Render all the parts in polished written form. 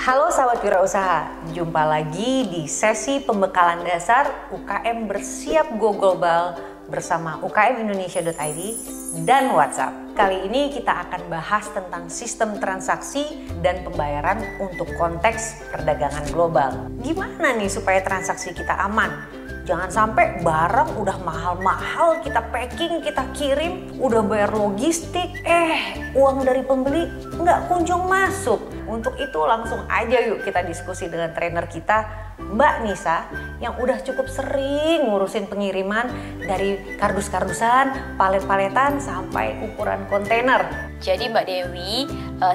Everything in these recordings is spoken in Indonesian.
Halo sahabat wirausaha, jumpa lagi di sesi pembekalan dasar UKM bersiap go global bersama ukmindonesia.id dan WhatsApp. Kali ini kita akan bahas tentang sistem transaksi dan pembayaran untuk konteks perdagangan global. Gimana nih supaya transaksi kita aman? Jangan sampai barang udah mahal-mahal kita packing, kita kirim, udah bayar logistik, uang dari pembeli nggak kunjung masuk. Untuk itu langsung aja yuk kita diskusi dengan trainer kita, Mbak Nisa, yang udah cukup sering ngurusin pengiriman dari kardus-kardusan, palet-paletan sampai ukuran kontainer. Jadi Mbak Dewi,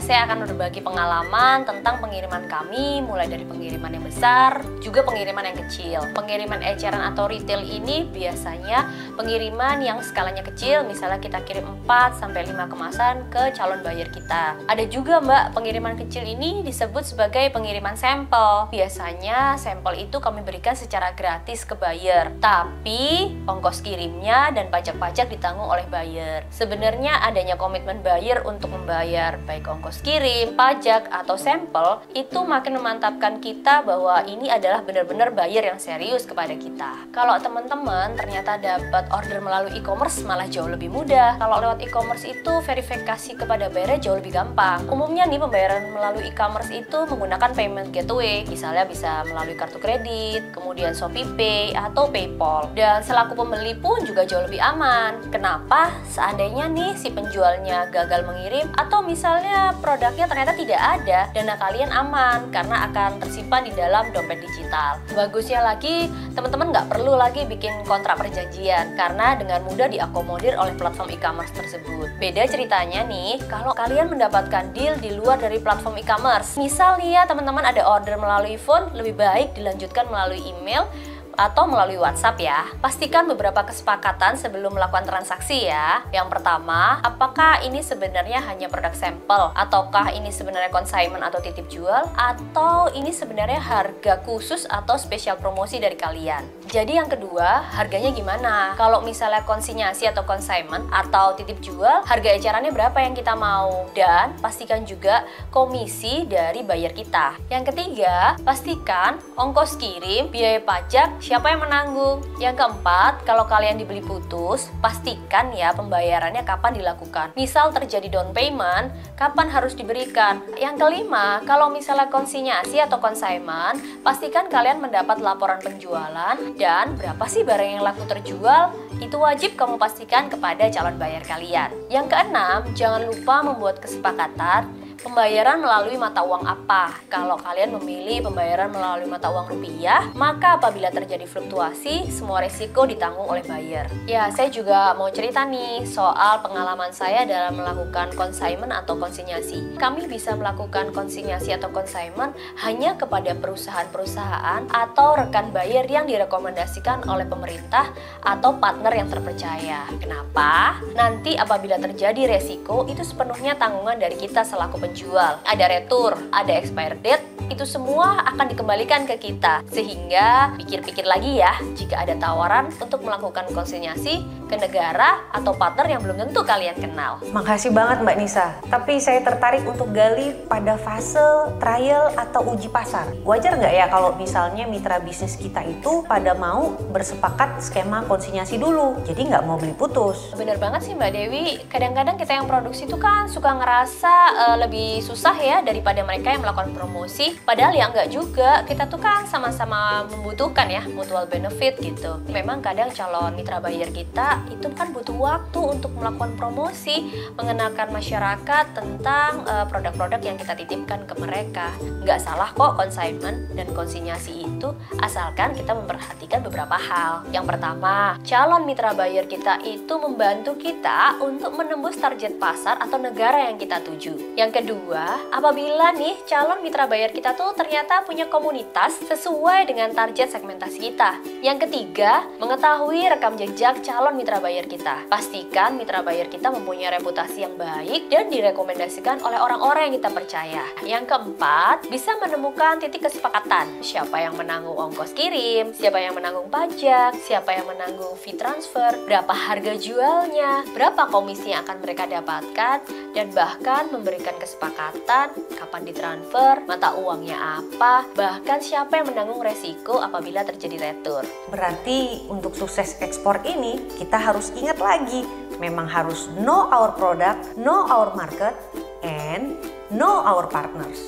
saya akan berbagi pengalaman tentang pengiriman kami, mulai dari pengiriman yang besar, juga pengiriman yang kecil. Pengiriman eceran atau retail ini biasanya pengiriman yang skalanya kecil, misalnya kita kirim 4-5 kemasan ke calon buyer kita. Ada juga Mbak, pengiriman kecil ini disebut sebagai pengiriman sampel. Biasanya sampel itu kami berikan secara gratis ke buyer, tapi ongkos kirimnya dan pajak-pajak ditanggung oleh buyer. Sebenarnya adanya komitmen buyer untuk membayar baik ongkos kirim, pajak, atau sampel itu makin memantapkan kita bahwa ini adalah benar-benar buyer yang serius kepada kita. Kalau teman-teman ternyata dapat order melalui e-commerce malah jauh lebih mudah. Kalau lewat e-commerce itu verifikasi kepada buyernya jauh lebih gampang. Umumnya nih pembayaran melalui e-commerce itu menggunakan payment gateway, misalnya bisa melalui kartu kredit, kemudian ShopeePay atau PayPal. Dan selaku pembeli pun juga jauh lebih aman. Kenapa? Seandainya nih si penjualnya gagal mengirim atau misalnya produknya ternyata tidak ada, dana kalian aman karena akan tersimpan di dalam dompet digital. Bagusnya lagi, teman-teman nggak perlu lagi bikin kontrak perjanjian karena dengan mudah diakomodir oleh platform e-commerce tersebut. Beda ceritanya nih, kalau kalian mendapatkan deal di luar dari platform e-commerce. Misal nih ya, teman-teman ada order melalui phone, lebih baik dilanjutkan melalui email atau melalui WhatsApp ya. Pastikan beberapa kesepakatan sebelum melakukan transaksi ya. Yang pertama, apakah ini sebenarnya hanya produk sampel, ataukah ini sebenarnya consignment atau titip jual, atau ini sebenarnya harga khusus atau spesial promosi dari kalian. Jadi yang kedua, harganya gimana? Kalau misalnya konsinyasi atau consignment atau titip jual, harga ecerannya berapa yang kita mau? Dan pastikan juga komisi dari buyer kita. Yang ketiga, pastikan ongkos kirim, biaya pajak, siapa yang menanggung? Yang keempat, kalau kalian dibeli putus, pastikan ya pembayarannya kapan dilakukan. Misal terjadi down payment, kapan harus diberikan? Yang kelima, kalau misalnya konsinyasi atau consignment, pastikan kalian mendapat laporan penjualan dan berapa sih barang yang laku terjual? Itu wajib kamu pastikan kepada calon buyer kalian. Yang keenam, jangan lupa membuat kesepakatan pembayaran melalui mata uang apa. Kalau kalian memilih pembayaran melalui mata uang rupiah, maka apabila terjadi fluktuasi, semua risiko ditanggung oleh buyer. Ya, saya juga mau cerita nih soal pengalaman saya dalam melakukan consignment atau konsinyasi. Kami bisa melakukan konsinyasi atau consignment hanya kepada perusahaan-perusahaan atau rekan buyer yang direkomendasikan oleh pemerintah atau partner yang terpercaya. Kenapa? Nanti apabila terjadi resiko, itu sepenuhnya tanggungan dari kita selaku penjual. Ada retur, ada expire date, itu semua akan dikembalikan ke kita. Sehingga pikir-pikir lagi ya, jika ada tawaran untuk melakukan konsinyasi ke negara atau partner yang belum tentu kalian kenal. Makasih banget Mbak Nisa, tapi saya tertarik untuk gali pada fase trial atau uji pasar. Wajar nggak ya kalau misalnya mitra bisnis kita itu pada mau bersepakat skema konsinyasi dulu, jadi nggak mau beli putus? Bener banget sih Mbak Dewi, kadang-kadang kita yang produksi itu kan suka ngerasa lebih susah ya daripada mereka yang melakukan promosi. Padahal ya enggak juga, kita tuh kan sama-sama membutuhkan ya, mutual benefit gitu. Memang kadang calon mitra buyer kita itu kan butuh waktu untuk melakukan promosi, mengenalkan masyarakat tentang produk-produk yang kita titipkan ke mereka. Nggak salah kok consignment dan konsinyasi itu, asalkan kita memperhatikan beberapa hal. Yang pertama, calon mitra buyer kita itu membantu kita untuk menembus target pasar atau negara yang kita tuju. Yang kedua, apabila nih calon mitra buyer kita tuh ternyata punya komunitas sesuai dengan target segmentasi kita. Yang ketiga, mengetahui rekam jejak calon mitra buyer kita. Pastikan mitra buyer kita mempunyai reputasi yang baik dan direkomendasikan oleh orang-orang yang kita percaya. Yang keempat, bisa menemukan titik kesepakatan. Siapa yang menanggung ongkos kirim, siapa yang menanggung pajak, siapa yang menanggung fee transfer, berapa harga jualnya, berapa komisi yang akan mereka dapatkan, dan bahkan memberikan kesepakatan kesepakatan, kapan ditransfer, mata uangnya apa, bahkan siapa yang menanggung resiko apabila terjadi retur. Berarti untuk sukses ekspor ini kita harus ingat lagi, memang harus know our product, know our market, and know our partners.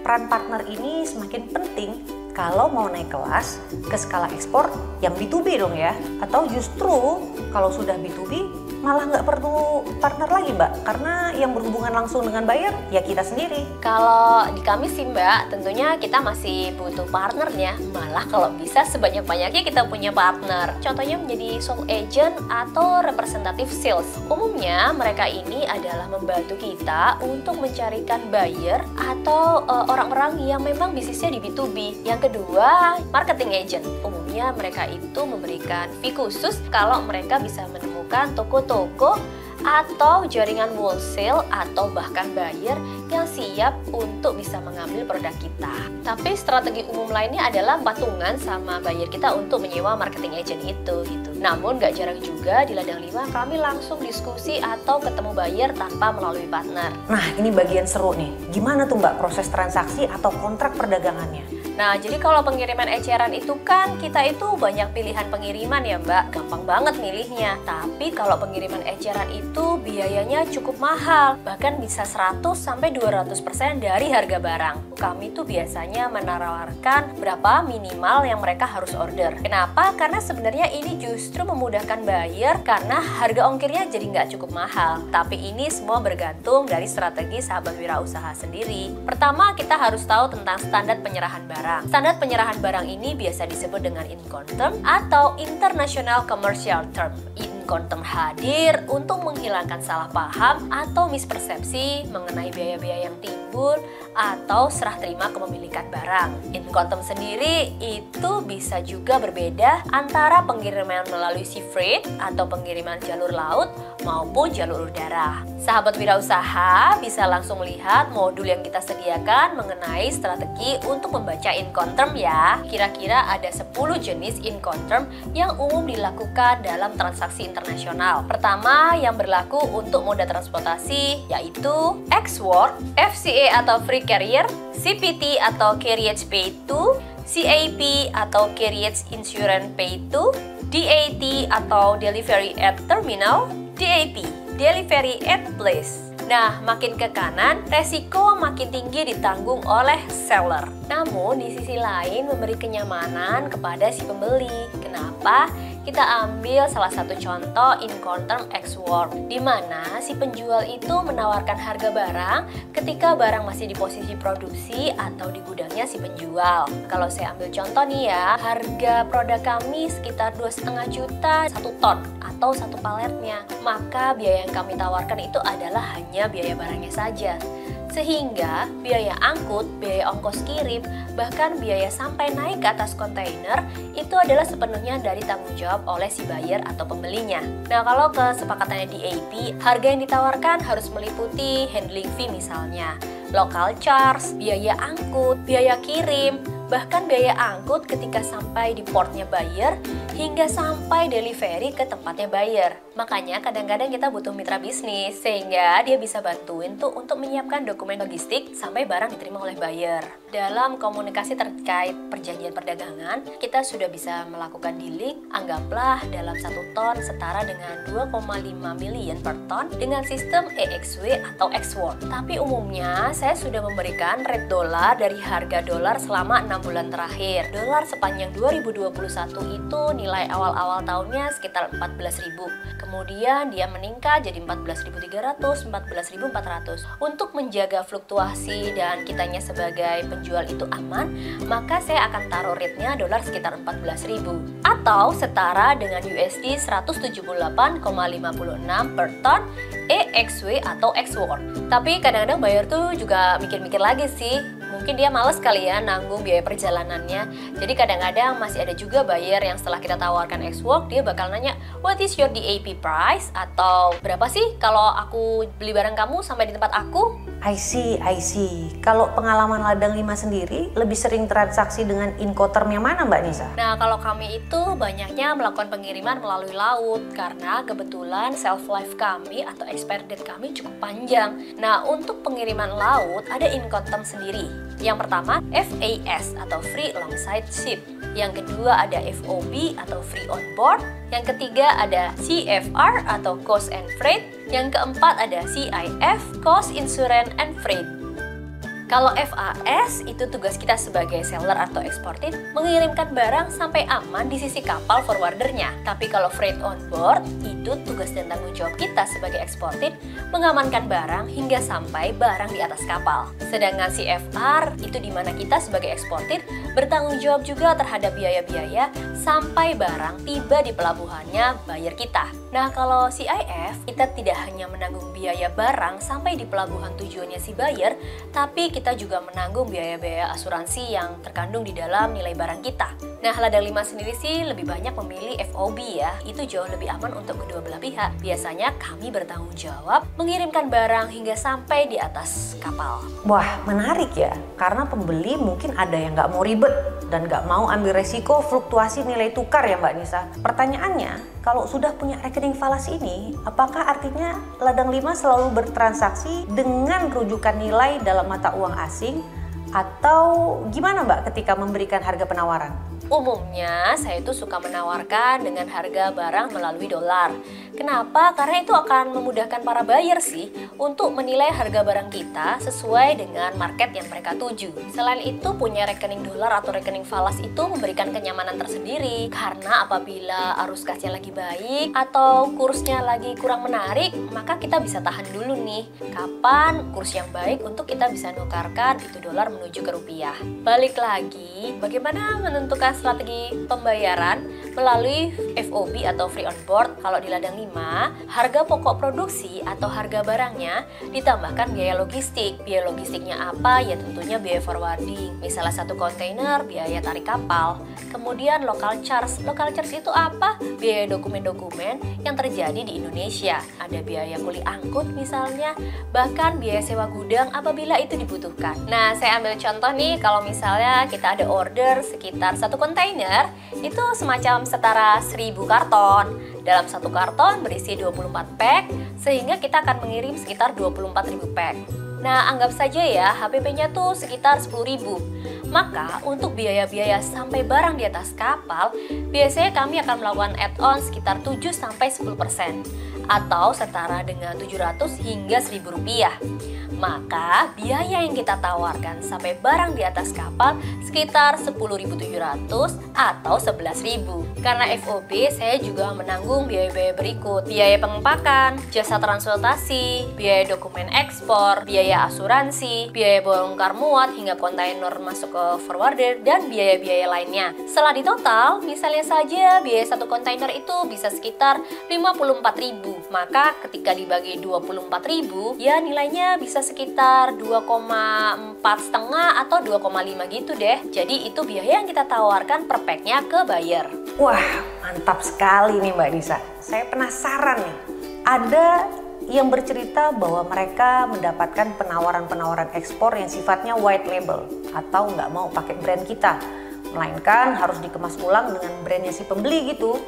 Peran partner ini semakin penting kalau mau naik kelas ke skala ekspor yang B2B dong ya. Atau justru kalau sudah B2B malah nggak perlu partner lagi Mbak, karena yang berhubungan langsung dengan buyer ya kita sendiri. Kalau di kami sih Mbak, tentunya kita masih butuh partnernya. Malah kalau bisa sebanyak-banyaknya kita punya partner. Contohnya menjadi sole agent atau representative sales. Umumnya mereka ini adalah membantu kita untuk mencarikan buyer atau orang-orang yang memang bisnisnya di B2B. Yang kedua, marketing agent. Umumnya mereka itu memberikan fee khusus kalau mereka bisa menemukan toko-toko atau jaringan wholesale atau bahkan buyer yang siap untuk bisa mengambil produk kita. Tapi strategi umum lainnya adalah patungan sama buyer kita untuk menyewa marketing agent itu gitu. Namun gak jarang juga di ladang 5 kami langsung diskusi atau ketemu buyer tanpa melalui partner. Nah ini bagian seru nih, gimana tuh Mbak proses transaksi atau kontrak perdagangannya? Nah, jadi kalau pengiriman eceran itu kan kita itu banyak pilihan pengiriman ya Mbak, gampang banget milihnya. Tapi kalau pengiriman eceran itu biayanya cukup mahal, bahkan bisa 100-200% dari harga barang. Kami tuh biasanya menawarkan berapa minimal yang mereka harus order. Kenapa? Karena sebenarnya ini justru memudahkan buyer karena harga ongkirnya jadi nggak cukup mahal. Tapi ini semua bergantung dari strategi sahabat wirausaha sendiri. Pertama, kita harus tahu tentang standar penyerahan barang. Standar penyerahan barang ini biasa disebut dengan Incoterm atau International Commercial Term. Incoterm hadir untuk menghilangkan salah paham atau mispersepsi mengenai biaya-biaya yang timbul atau serah terima kepemilikan barang. Incoterm sendiri itu bisa juga berbeda antara pengiriman melalui sea freight atau pengiriman jalur laut maupun jalur udara. Sahabat wirausaha bisa langsung melihat modul yang kita sediakan mengenai strategi untuk membaca Incoterm ya. Kira-kira ada 10 jenis Incoterm yang umum dilakukan dalam transaksi internasional. Pertama, yang berlaku untuk moda transportasi yaitu Ex-Work, FCA atau Free Carrier, CPT atau Carriage Pay to, CAP atau Carriage Insurance Pay to, DAT atau Delivery at Terminal, DAP, Delivery at Place. Nah, makin ke kanan, resiko makin tinggi ditanggung oleh seller. Namun, di sisi lain memberi kenyamanan kepada si pembeli. Kenapa? Kita ambil salah satu contoh Incoterm Ex-Work, di mana si penjual itu menawarkan harga barang ketika barang masih di posisi produksi atau di gudangnya si penjual. Kalau saya ambil contoh nih ya, harga produk kami sekitar 2,5 juta 1 ton atau 1 paletnya. Maka biaya yang kami tawarkan itu adalah hanya biaya barangnya saja. Sehingga biaya angkut, biaya ongkos kirim, bahkan biaya sampai naik ke atas kontainer itu adalah sepenuhnya dari tanggung jawab oleh si buyer atau pembelinya. Nah, kalau kesepakatannya DAP, harga yang ditawarkan harus meliputi handling fee misalnya, local charge, biaya angkut, biaya kirim, bahkan biaya angkut ketika sampai di portnya buyer hingga sampai delivery ke tempatnya buyer. Makanya kadang-kadang kita butuh mitra bisnis sehingga dia bisa bantuin tuh untuk menyiapkan dokumen logistik sampai barang diterima oleh buyer. Dalam komunikasi terkait perjanjian perdagangan, kita sudah bisa melakukan dealing, anggaplah dalam 1 ton setara dengan 2,5 million per ton dengan sistem EXW atau Ex-Work. Tapi umumnya saya sudah memberikan rate dolar dari harga dolar selama 6 bulan terakhir. Dolar sepanjang 2021 itu nilai awal-awal tahunnya sekitar 14.000. Kemudian dia meningkat jadi 14.300, 14.400. Untuk menjaga fluktuasi dan kitanya sebagai penjual itu aman, maka saya akan taruh rate-nya dolar sekitar 14.000 atau setara dengan USD 178,56 per ton EXW atau Ex-Work. Tapi kadang-kadang buyer tuh juga mikir-mikir lagi sih. Mungkin dia males kali ya nanggung biaya perjalanannya. Jadi kadang-kadang masih ada juga buyer yang setelah kita tawarkan Ex-Work, dia bakal nanya, what is your DAP price? Atau berapa sih kalau aku beli barang kamu sampai di tempat aku? I see. Kalau pengalaman ladang 5 sendiri, lebih sering transaksi dengan Incoterm yang mana Mbak Nisa? Nah, kalau kami itu banyaknya melakukan pengiriman melalui laut karena kebetulan shelf life kami atau expiry date kami cukup panjang. Nah, untuk pengiriman laut ada Incoterm sendiri. Yang pertama FAS atau Free Alongside Ship. Yang kedua ada FOB atau Free On Board. Yang ketiga ada CFR atau Cost and Freight. Yang keempat ada CIF, Cost, Insurance, and Freight. Kalau FAS itu tugas kita sebagai seller atau eksportir mengirimkan barang sampai aman di sisi kapal forwardernya. Tapi kalau freight on board itu tugas dan tanggung jawab kita sebagai eksportir mengamankan barang hingga sampai barang di atas kapal. Sedangkan CFR itu dimana kita sebagai eksportir bertanggung jawab juga terhadap biaya-biaya sampai barang tiba di pelabuhannya buyer kita. Nah, kalau CIF kita tidak hanya menanggung biaya barang sampai di pelabuhan tujuannya si buyer, tapi kita juga menanggung biaya-biaya asuransi yang terkandung di dalam nilai barang kita. Nah, ladang 5 sendiri sih lebih banyak memilih FOB ya, itu jauh lebih aman untuk kedua belah pihak. Biasanya kami bertanggung jawab mengirimkan barang hingga sampai di atas kapal. Wah, menarik ya, karena pembeli mungkin ada yang nggak mau ribet dan nggak mau ambil resiko fluktuasi nilai tukar ya Mbak Nisa. Pertanyaannya, kalau sudah punya rekening falas ini, apakah artinya ladang 5 selalu bertransaksi dengan rujukan nilai dalam mata uang asing atau gimana Mbak ketika memberikan harga penawaran? Umumnya saya itu suka menawarkan dengan harga barang melalui dolar. Kenapa? Karena itu akan memudahkan para buyer sih untuk menilai harga barang kita sesuai dengan market yang mereka tuju. Selain itu punya rekening dolar atau rekening falas itu memberikan kenyamanan tersendiri. Karena apabila arus kasnya lagi baik atau kursnya lagi kurang menarik, maka kita bisa tahan dulu nih kapan kurs yang baik untuk kita bisa nukarkan itu dolar menuju ke rupiah. Balik lagi, bagaimana menentukan strategi pembayaran melalui FOB atau Free On Board? Kalau di ladang 5, harga pokok produksi atau harga barangnya ditambahkan biaya logistik. Biaya logistiknya apa? Ya tentunya biaya forwarding. Misalnya 1 kontainer, biaya tarik kapal. Kemudian local charge. Local charge itu apa? Biaya dokumen-dokumen yang terjadi di Indonesia. Ada biaya kuli angkut misalnya, bahkan biaya sewa gudang apabila itu dibutuhkan. Nah, saya ambil contoh nih, kalau misalnya kita ada order sekitar 1 kontainer, itu semacam setara 1000 karton. Dalam 1 karton berisi 24 pack, sehingga kita akan mengirim sekitar 24.000 pack. Nah, anggap saja ya, HPP-nya tuh sekitar 10.000. Maka, untuk biaya-biaya sampai barang di atas kapal, biasanya kami akan melakukan add-on sekitar 7-10%, atau setara dengan 700 hingga 1.000 rupiah. Maka, biaya yang kita tawarkan sampai barang di atas kapal sekitar 10.700 atau 11.000. Karena FOB, saya juga menanggung biaya-biaya berikut. Biaya pengepakan, jasa transportasi, biaya dokumen ekspor, biaya asuransi, biaya bongkar muat hingga kontainer masuk ke forwarder, dan biaya-biaya lainnya. Setelah ditotal, misalnya saja biaya 1 kontainer itu bisa sekitar 54.000. Maka ketika dibagi 24.000, ya nilainya bisa sekitar 2,4,5 atau 2,5 gitu deh. Jadi itu biaya yang kita tawarkan per packnya ke buyer. Wah, mantap sekali nih Mbak Nisa. Saya penasaran nih, ada yang bercerita bahwa mereka mendapatkan penawaran-penawaran ekspor yang sifatnya white label atau nggak mau pakai brand kita, melainkan harus dikemas ulang dengan brandnya si pembeli gitu.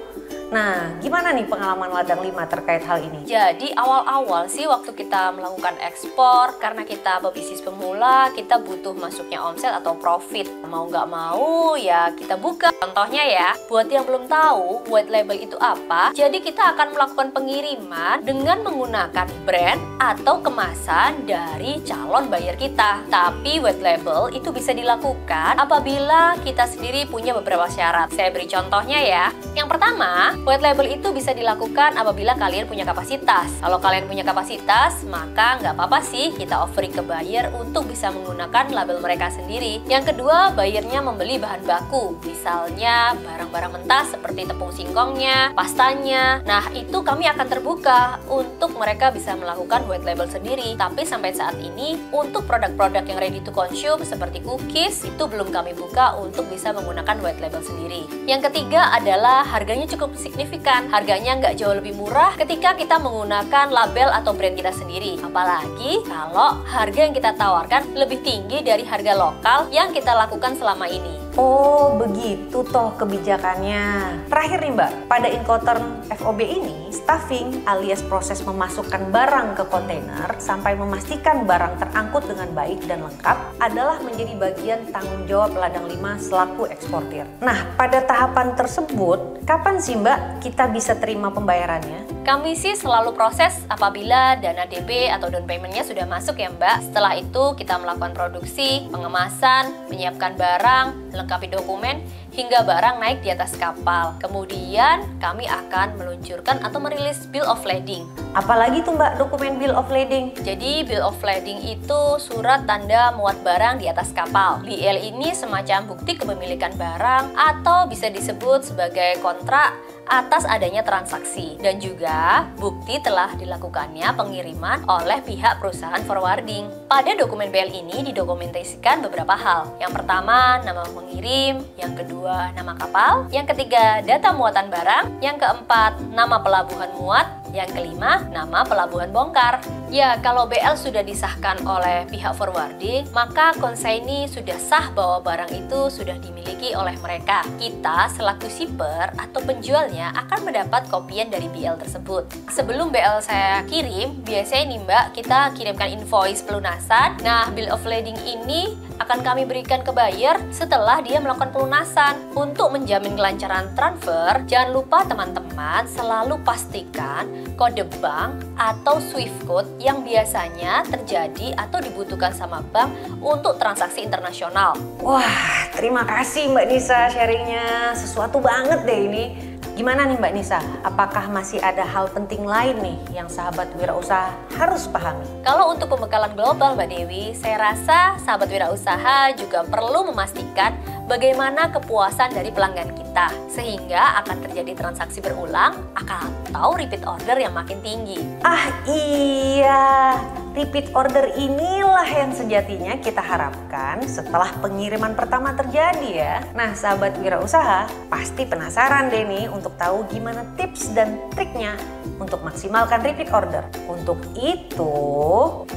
Nah, gimana nih pengalaman ladang 5 terkait hal ini? Jadi awal-awal sih waktu kita melakukan ekspor, karena kita pebisnis pemula, kita butuh masuknya omset atau profit. Mau nggak mau ya kita buka. Contohnya ya, buat yang belum tahu white label itu apa, jadi kita akan melakukan pengiriman dengan menggunakan brand atau kemasan dari calon buyer kita. Tapi white label itu bisa dilakukan apabila kita sendiri punya beberapa syarat. Saya beri contohnya ya. Yang pertama, white label itu bisa dilakukan apabila kalian punya kapasitas. Kalau kalian punya kapasitas, maka nggak apa-apa sih kita offering ke buyer untuk bisa menggunakan label mereka sendiri. Yang kedua, buyernya membeli bahan baku. Misalnya barang-barang mentah seperti tepung singkongnya, pastanya. Nah, itu kami akan terbuka untuk mereka bisa melakukan white label sendiri. Tapi sampai saat ini, untuk produk-produk yang ready to consume seperti cookies, itu belum kami buka untuk bisa menggunakan white label sendiri. Yang ketiga adalah harganya cukup signifikan. Harganya nggak jauh lebih murah ketika kita menggunakan label atau brand kita sendiri. Apalagi kalau harga yang kita tawarkan lebih tinggi dari harga lokal yang kita lakukan selama ini. Oh, begitu toh kebijakannya. Terakhir nih Mbak, pada Incoterm FOB ini, stuffing alias proses memasukkan barang ke kontainer sampai memastikan barang terangkut dengan baik dan lengkap adalah menjadi bagian tanggung jawab Ladang 5 selaku eksportir. Nah, pada tahapan tersebut, kapan sih Mbak kita bisa terima pembayarannya? Kami sih selalu proses apabila dana DP atau down payment-nya sudah masuk ya Mbak. Setelah itu kita melakukan produksi, pengemasan, menyiapkan barang, melengkapi dokumen, hingga barang naik di atas kapal. Kemudian kami akan meluncurkan atau merilis Bill of Lading. Apalagi tuh Mbak dokumen Bill of Lading? Jadi Bill of Lading itu surat tanda muat barang di atas kapal. BL ini semacam bukti kepemilikan barang atau bisa disebut sebagai kontrak atas adanya transaksi, dan juga bukti telah dilakukannya pengiriman oleh pihak perusahaan forwarding. Pada dokumen BL ini didokumentasikan beberapa hal. Yang pertama, nama pengirim, yang kedua, nama kapal, yang ketiga, data muatan barang, yang keempat, nama pelabuhan muat, yang kelima, nama pelabuhan bongkar. Ya, kalau BL sudah disahkan oleh pihak forwarding, maka konsignee sudah sah bahwa barang itu sudah dimiliki oleh mereka. Kita selaku shipper atau penjualnya akan mendapat kopian dari BL tersebut. Sebelum BL saya kirim, biasanya nih Mbak, kita kirimkan invoice pelunasan. Nah, Bill of Lading ini akan kami berikan ke buyer setelah dia melakukan pelunasan. Untuk menjamin kelancaran transfer, jangan lupa teman-teman selalu pastikan kode bank atau Swift code yang biasanya terjadi atau dibutuhkan sama bank untuk transaksi internasional. Wah, terima kasih Mbak Nisa sharingnya. Sesuatu banget deh ini. Gimana nih Mbak Nisa? Apakah masih ada hal penting lain nih yang sahabat wirausaha harus pahami? Kalau untuk pembekalan global Mbak Dewi, saya rasa sahabat wirausaha juga perlu memastikan bagaimana kepuasan dari pelanggan kita, sehingga akan terjadi transaksi berulang atau repeat order yang makin tinggi. Ah iya, repeat order inilah yang sejatinya kita harapkan setelah pengiriman pertama terjadi ya. Nah sahabat wirausaha pasti penasaran deh nih untuk tahu gimana tips dan triknya untuk maksimalkan repeat order. Untuk itu,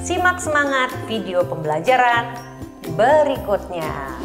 simak semangat video pembelajaran berikutnya.